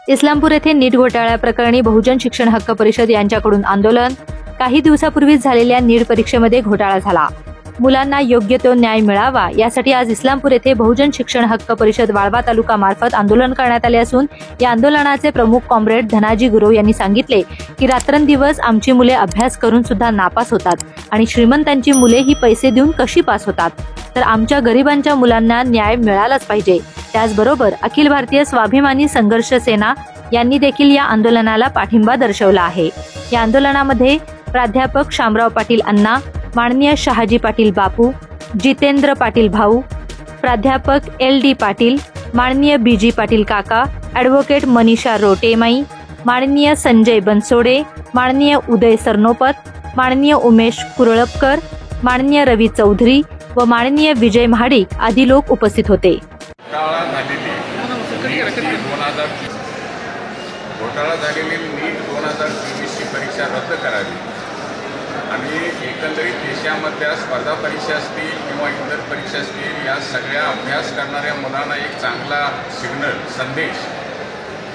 इस्लामपूर येथे नीट घोटाळ्याप्रकरणी बहुजन शिक्षण हक्क परिषद यांच्याकडून आंदोलन. काही दिवसापूर्वीच झालेल्या नीट परीक्षेमध्ये घोटाळा झाला. मुलांना योग्य तो न्याय मिळावा यासाठी आज इस्लामपूर येथे बहुजन शिक्षण हक्क परिषद वाळवा तालुका मार्फत आंदोलन करण्यात आले असून या आंदोलनाचे प्रमुख कॉम्रेड धनाजी गुरव यांनी सांगितले की रात्रंदिवस आमची मुले अभ्यास करून सुद्धा नापास होतात आणि श्रीमंतांची मुले ही पैसे देऊन कशी पास होतात, तर आमच्या गरिबांच्या मुलांना न्याय मिळालाच पाहिजे. त्याचबरोबर अखिल भारतीय स्वाभिमानी संघर्ष सेना यांनी देखील या आंदोलनाला पाठिंबा दर्शवला आहे. या आंदोलनामध्ये प्राध्यापक शामराव पाटील अण्णा, माननीय शहाजी पाटील बापू, जितेंद्र पाटील भाऊ, प्राध्यापक LD पाटील, माननीय BG पाटील काका, ॲडव्होकेट मनीषा रोटेमाई, माननीय संजय बनसोडे, माननीय उदय सरनोपत, माननीय उमेश कुरळपकर, माननीय रवी चौधरी व माननीय विजय महाडिक आदी लोक उपस्थित होते. घोटाळा झालेली नीट 2023ची परीक्षा रद्द करावी आणि एकंदरीत देशामधल्या स्पर्धा परीक्षा असतील किंवा इतर परीक्षा असतील या सगळ्या अभ्यास करणाऱ्या मुलांना एक चांगला संदेश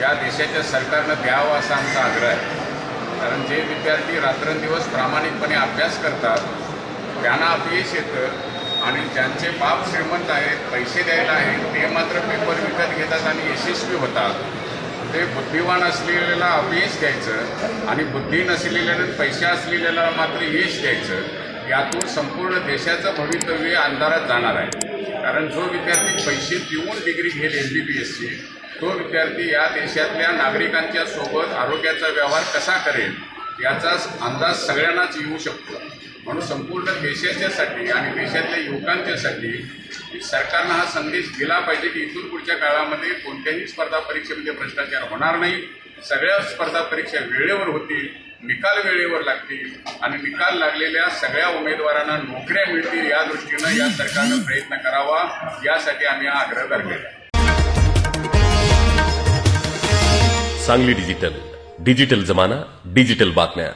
या देशाच्या सरकारनं द्यावा असा आमचा आग्रह आहे. कारण जे विद्यार्थी रात्रंदिवस प्रामाणिकपणे अभ्यास करतात त्यांना अपयश येतं आणि ज्यांचे बाप श्रीमंत आहेत, पैसे द्यायला आहेत, ते मात्र पेपर विकत घेतात आणि यशस्वी होतात. ते बुद्धिवान असलेल्याला अपयश द्यायचं आणि बुद्धी नसलेल्याला पैसे असलेल्याला मात्र यश द्यायचं, यातून संपूर्ण देशाचं भवितव्य अंधारात जाणार आहे. कारण जो विद्यार्थी पैसे देऊन डिग्री घेईल MBBSची, तो विद्यार्थी या देशातल्या नागरिकांच्या सोबत आरोग्याचा व्यवहार कसा करेल याचा अंदाज सगळ्यांनाच येऊ शकतो. म्हणून संपूर्ण देशाच्यासाठी आणि देशातल्या युवकांच्यासाठी सरकारनं हा संदेश दिला पाहिजे की इथून पुढच्या काळामध्ये कोणत्याही स्पर्धा परीक्षेमध्ये भ्रष्टाचार होणार नाही. सगळ्या स्पर्धा परीक्षा वेळेवर होतील, निकाल वेळेवर लागतील आणि निकाल लागलेल्या सगळ्या उमेदवारांना नोकऱ्या मिळतील या दृष्टीनं या सरकारनं प्रयत्न करावा, यासाठी आम्ही हा आग्रह धरलेला आहे. सांगली डिजिटल जमाना, डिजिटल बातम्या.